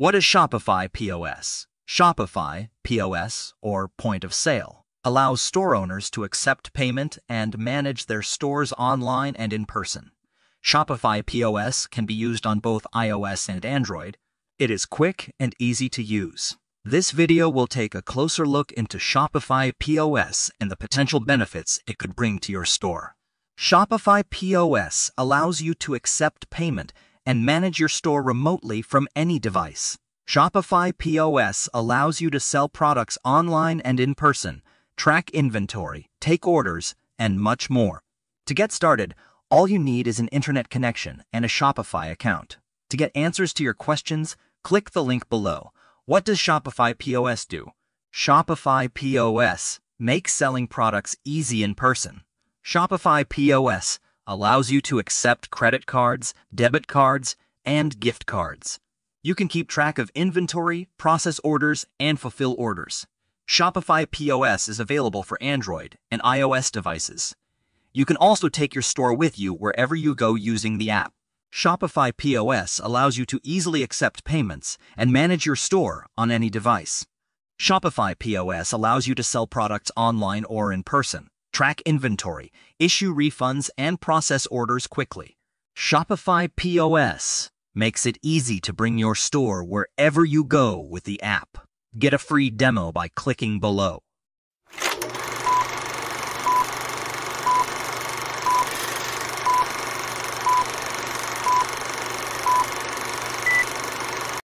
What is Shopify POS? Shopify POS, or point of sale, allows store owners to accept payment and manage their stores online and in person. Shopify POS can be used on both iOS and Android. It is quick and easy to use. This video will take a closer look into Shopify POS and the potential benefits it could bring to your store. Shopify POS allows you to accept payment and manage your store remotely from any device. Shopify POS allows you to sell products online and in person, track inventory, take orders, and much more. To get started, all you need is an internet connection and a Shopify account. To get answers to your questions, click the link below. What does Shopify POS do? Shopify POS makes selling products easy in person. Shopify POS allows you to accept credit cards, debit cards, and gift cards. You can keep track of inventory, process orders, and fulfill orders. Shopify POS is available for Android and iOS devices. You can also take your store with you wherever you go using the app. Shopify POS allows you to easily accept payments and manage your store on any device. Shopify POS allows you to sell products online or in person, track inventory, issue refunds, and process orders quickly. Shopify POS makes it easy to bring your store wherever you go with the app. Get a free demo by clicking below.